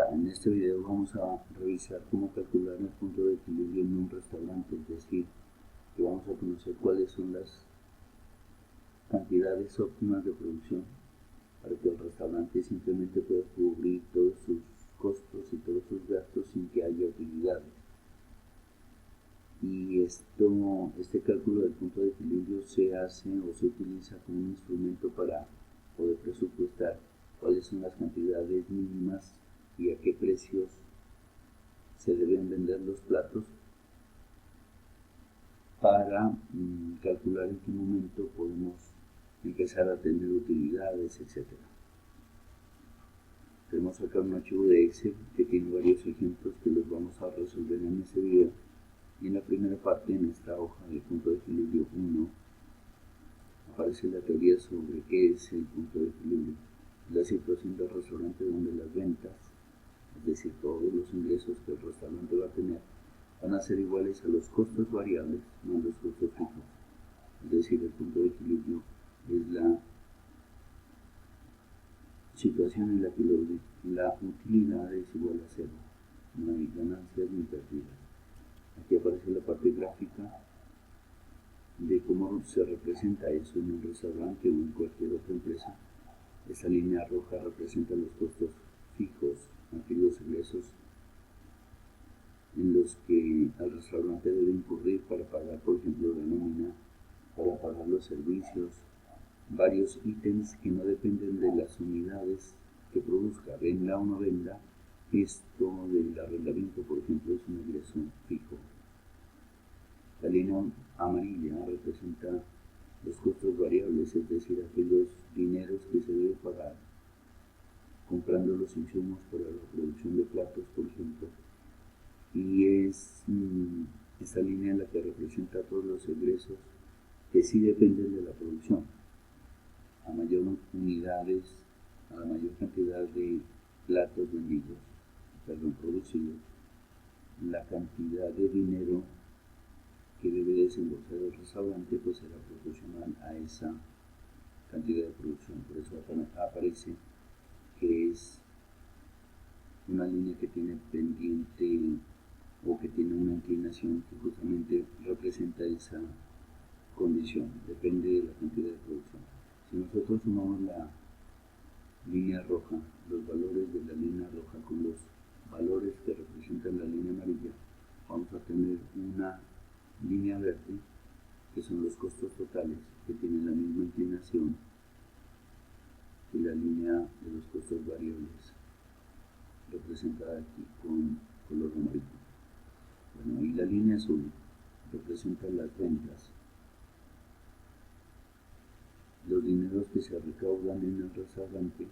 Hola, en este video vamos a revisar cómo calcular el punto de equilibrio en un restaurante, es decir, que vamos a conocer cuáles son las cantidades óptimas de producción para que el restaurante simplemente pueda cubrir todos sus costos y todos sus gastos sin que haya utilidades. Y este cálculo del punto de equilibrio se hace o se utiliza como un instrumento para poder presupuestar cuáles son las cantidades mínimas y a qué precios se deben vender los platos para calcular en qué momento podemos empezar a tener utilidades, etc. Tenemos acá un archivo de Excel que tiene varios ejemplos que los vamos a resolver en este video. Y en la primera parte, en esta hoja de punto de equilibrio 1, aparece la teoría sobre qué es el punto de equilibrio. La situación del restaurante donde las ventas, es decir, todos los ingresos que el restaurante va a tener, van a ser iguales a los costos variables, no a los costos fijos. Es decir, el punto de equilibrio es la situación en la que la utilidad es igual a cero. No hay ganancias ni pérdidas. Aquí aparece la parte gráfica de cómo se representa eso en un restaurante o en cualquier otra empresa. Esta línea roja representa los costos fijos, aquellos ingresos en los que el restaurante debe incurrir para pagar, por ejemplo, la nómina, para pagar los servicios, varios ítems que no dependen de las unidades que produzca, venda o no venda. Esto del arrendamiento, por ejemplo, es un ingreso fijo. La línea amarilla representa los costos variables, es decir, aquellos dineros que se debe pagar comprando los insumos para la producción de platos, por ejemplo. Y es esta línea la que representa todos los ingresos que sí dependen de la producción. A mayor unidades, a la mayor cantidad de platos producidos, la cantidad de dinero que debe desembolsar el restaurante pues será proporcional a esa cantidad de producción. Por eso aparece que es una línea que tiene pendiente o que tiene una inclinación que justamente representa esa condición, depende de la cantidad de producción. Si nosotros sumamos la línea roja, los valores de la línea roja con los valores que representan la línea amarilla, vamos a tener una línea verde, que son los costos totales, que tienen la misma inclinación que la línea de los costos variables, representada aquí con color amarillo. Bueno, y la línea azul representa las ventas, los dineros que se recaudan en el restaurante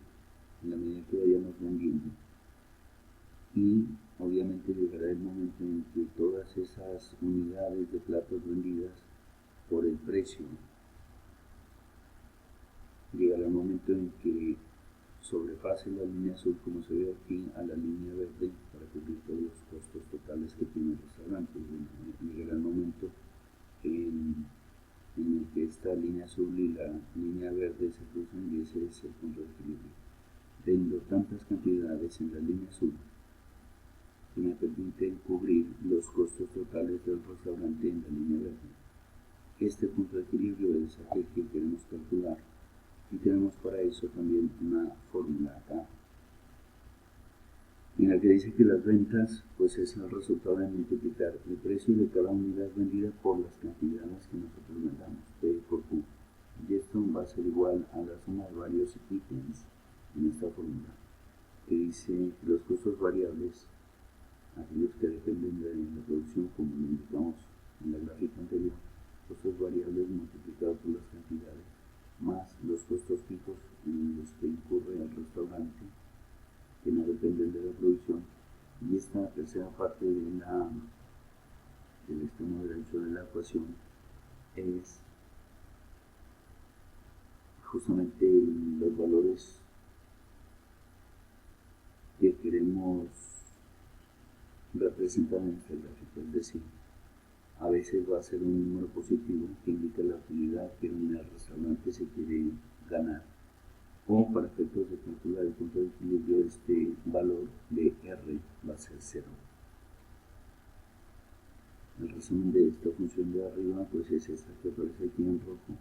en la medida que vayamos vendiendo. Y obviamente llegará el momento en que todas esas unidades de platos vendidas por el precio, llegará el momento en que sobrepase la línea azul, como se ve aquí, a la línea verde para cubrir todos los costos totales que tiene el restaurante. Llegará el momento en el que esta línea azul y la línea verde se cruzan, y ese es el punto de equilibrio. Tengo tantas cantidades en la línea azul que me permiten cubrir los costos totales del restaurante en la línea verde. Este punto de equilibrio es aquel que queremos calcular, y tenemos para eso también una fórmula acá, en la que dice que las ventas pues es el resultado de multiplicar el precio de cada unidad vendida por las cantidades que nosotros vendamos, P por Q, y esto va a ser igual a la suma de varios ítems en esta fórmula, que dice que los costos variables, aquellos que dependen de la producción, como lo indicamos en la gráfica anterior, costos variables multiplicados por las cantidades, más los costos fijos en los que incurre el restaurante, que no dependen de la producción. Y esta tercera parte del extremo derecho de la ecuación es justamente los valores que queremos representar en este gráfico, es decir, a veces va a ser un número positivo que indica la utilidad que en el restaurante se quiere ganar, o para efectos de calcular el punto de equilibrio, este valor de R resumen de esta función de arriba pues es esta que aparece aquí en rojo.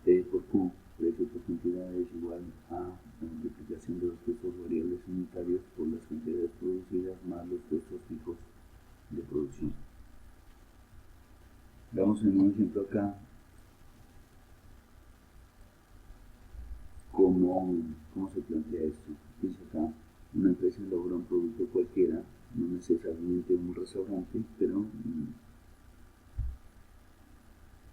P por Q, precio por cantidad, es igual a la multiplicación de los costos variables unitarios por las cantidades producidas más los costos fijos de producción. Veamos en un ejemplo acá cómo se plantea esto. Dice acá, una empresa elabora un producto cualquiera, no necesariamente un restaurante, pero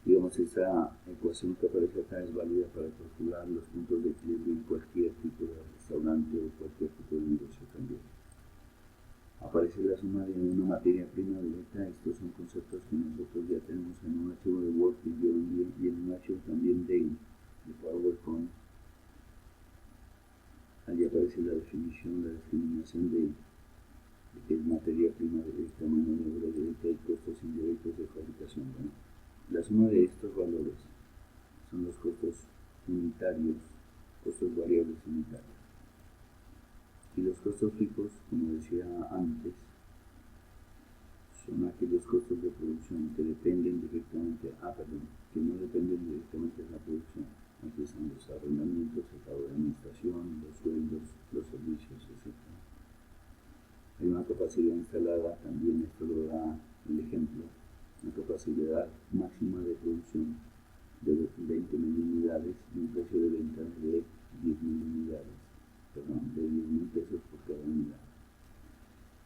digamos esta ecuación que aparece acá es válida para calcular los puntos de equilibrio en cualquier tipo de restaurante o cualquier tipo de negocio también. Aparece la suma de una materia prima directa. Estos son conceptos que nosotros ya tenemos en un archivo de Word que yo envié y en un archivo también de PowerPoint. Allí aparece la definición, la discriminación de que es materia prima directa, mano de obra directa y costos indirectos de fabricación. Bueno, la suma de estos valores son los costos unitarios, costos variables unitarios. Y los costos fijos, como decía antes, son aquellos costos de producción que dependen directamente, que no dependen directamente de la producción. Aquí están los arrendamientos, el pago de administración, los sueldos, los servicios, etc. Hay una capacidad instalada, también esto lo da el ejemplo, una capacidad máxima de producción de 20.000 unidades y un precio de venta de 10.000 unidades, de 10.000 pesos por cada unidad.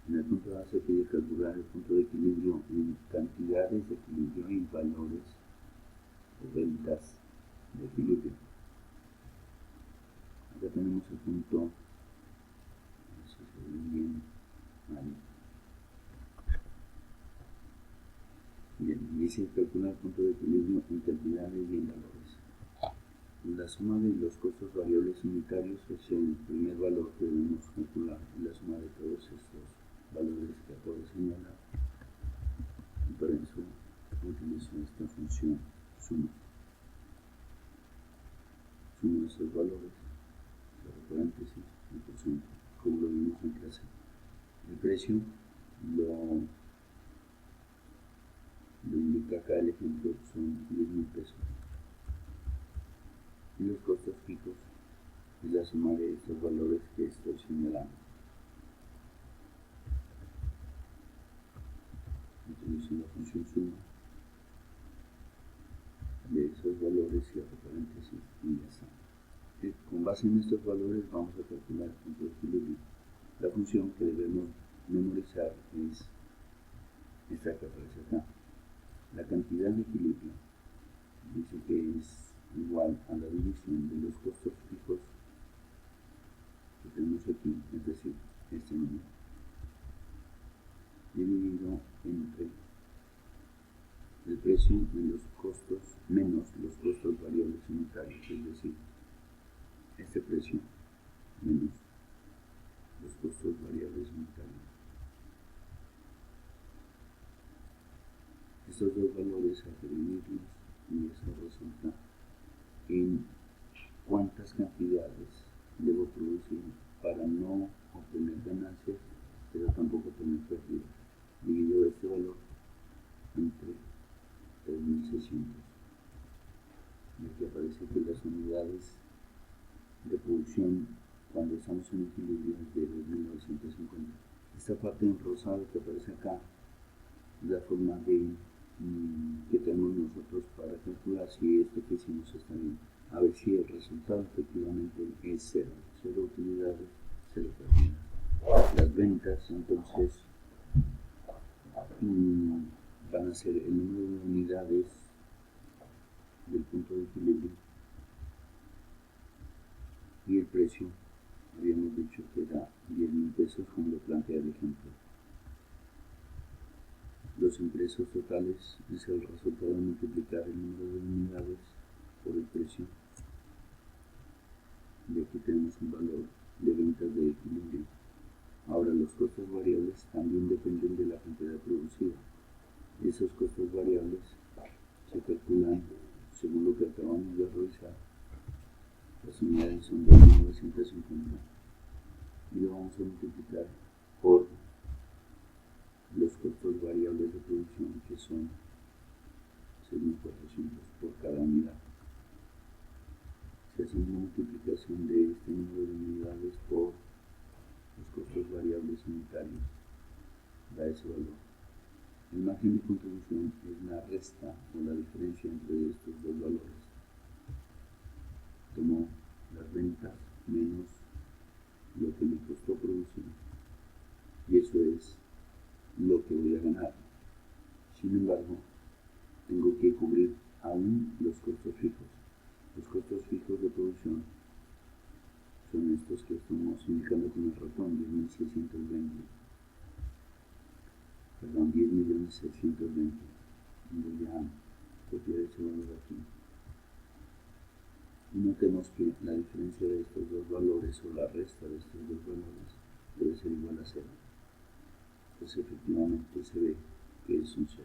En el punto A se pide calcular el punto de equilibrio en cantidades de equilibrio y valores o ventas de equilibrio. Acá tenemos el punto, no sé si se ve bien, ahí. Bien, dice calcular el punto de equilibrio en cantidades y en valores. La suma de los costos variables unitarios es el primer valor que debemos calcular, y la suma de todos estos valores que acabo de señalar. Y para eso utilizo esta función suma. Sumo estos valores, cierro paréntesis, el porcentaje, como lo vimos en clase. El precio lo indica acá el ejemplo, son 10.000 pesos. Y los costos fijos es la suma de estos valores que estoy señalando. Utilizo la función suma de esos valores, cierro paréntesis y ya está. Con base en estos valores vamos a calcular el punto de equilibrio. La función que debemos memorizar es esta que aparece acá. La cantidad de equilibrio dice que es igual a la división de los costos fijos que tenemos aquí, es decir, este número, dividido entre el precio de los costos menos los costos variables unitarios, es decir, este precio menos los costos variables unitarios. Estos dos valores hay que dividirlos y eso resulta en cuántas cantidades debo producir para no obtener ganancias, pero tampoco tener pérdidas. Divido este valor entre 3.600. Y aquí aparece que las unidades de producción cuando estamos en equilibrio es de 2.950. Esta parte en rosado que aparece acá es la forma que tenemos nosotros para calcular si esto que hicimos está bien. A ver si el resultado efectivamente es cero utilidades, cero pérdidas. Las ventas entonces van a ser el número de unidades del punto de equilibrio y el precio, habíamos dicho que era 10.000 pesos como lo plantea el ejemplo. Los ingresos totales es el resultado de multiplicar el número de unidades por el precio. Y aquí tenemos un valor de ventas de equilibrio. Ahora los costos variables también dependen de la cantidad producida. Esos costos variables se calculan según lo que acabamos de revisar. Las unidades son 2.950 y lo vamos a multiplicar por los costos variables de producción, que son 6.400 por cada unidad. Se hace una multiplicación de este número de unidades por los costos variables unitarios, da ese valor. El margen de contribución es la resta o la diferencia entre estos dos valores. Tomo las ventas menos lo que me costó producir, y eso es lo que voy a ganar. Sin embargo, tengo que cubrir aún los costos fijos. Los costos fijos de producción son estos que estamos indicando con el ratón, 10.620. Voy a copiar ese valor aquí. Y notemos que la diferencia de estos dos valores o la resta de estos dos valores debe ser igual a 0. Pues efectivamente se ve que es un 0.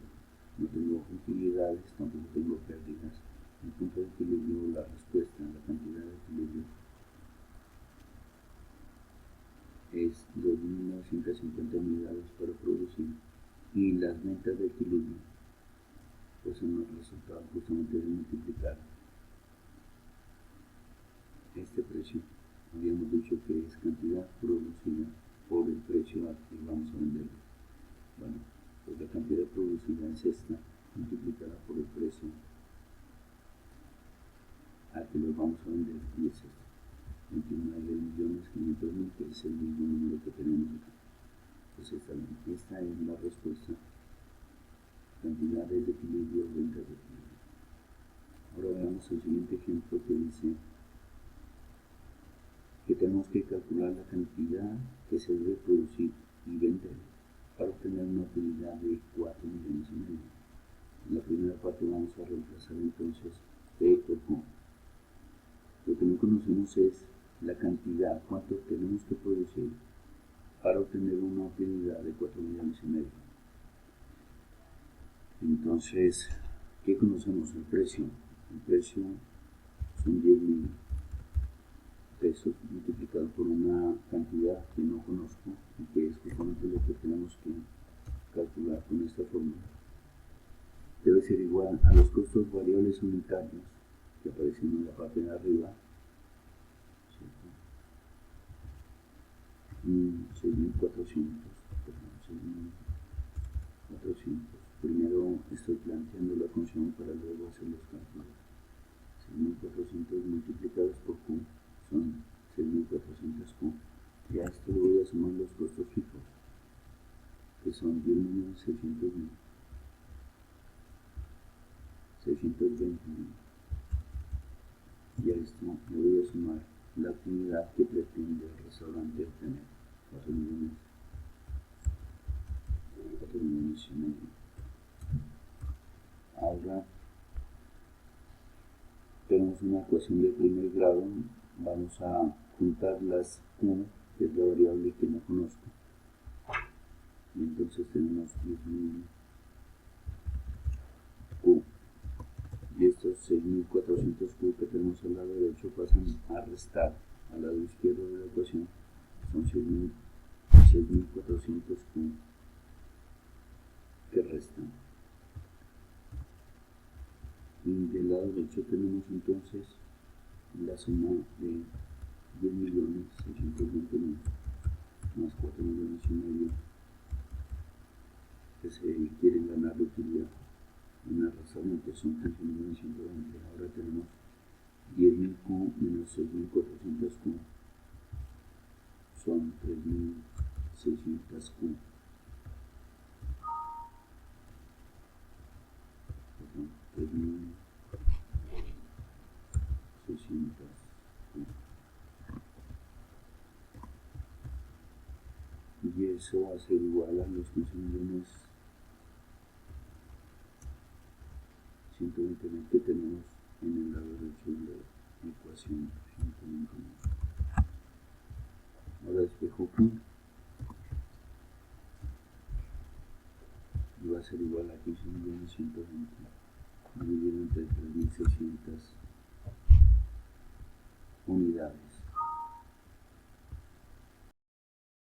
No tengo utilidades, tampoco tengo pérdidas. El punto de equilibrio, la respuesta, la cantidad de equilibrio es 2.950 unidades para producir, y las ventas de equilibrio pues son el resultado justamente de multiplicar este precio. Habíamos dicho que es cantidad producida por el precio al que vamos a venderlo. Bueno, pues la cantidad producida es esta, multiplicada por el precio al que lo vamos a vender, y es este, 29.500.000, que es el mismo número que tenemos acá. Pues esta es la respuesta: cantidades de equilibrio, ventas de equilibrio. Ahora veamos el siguiente ejemplo, que dice que tenemos que calcular la cantidad que se debe producir y vender para obtener una utilidad de 4,5 millones. En la primera parte vamos a reemplazar entonces P por Q. Lo que no conocemos es la cantidad, cuánto tenemos que producir para obtener una utilidad de 4,5 millones. Entonces, ¿qué conocemos? El precio. El precio son 10.000 pesos multiplicado por una cantidad que no conozco, y que es justamente lo que tenemos que calcular con esta fórmula. Debe ser igual a los costos variables unitarios que aparecen en la parte de arriba, ¿cierto? 6.400. Primero estoy planteando la función para luego hacer los cálculos. 6.400 multiplicados por Q son 6.400 Q. Y a esto le voy a sumar los costos fijos, que son 10.620.000. Y a esto le voy a sumar la actividad que pretende el restaurante obtener, 4,5 millones. Ahora tenemos una ecuación de primer grado. Vamos a juntar las Q, que es la variable que no conozco, y entonces tenemos 10.000 Q, y estos 6.400 Q que tenemos al lado derecho pasan a restar al lado izquierdo de la ecuación. Son 6.400 Q que restan, y del lado derecho tenemos entonces la suma de 10.620.000 más 4,5 millones que se quieren ganar de utilidad en el restaurante. Son 13.120. Ahora tenemos 10.000 Q menos 6.400 Q, son 3.600 Q. Perdón, 3.600 Q. Y eso va a ser igual a los 15.120.000 que tenemos en el lado derecho de la ecuación. Ahora despejo Q, y va a ser igual a 15.120.000 dividido entre 3.600 unidades.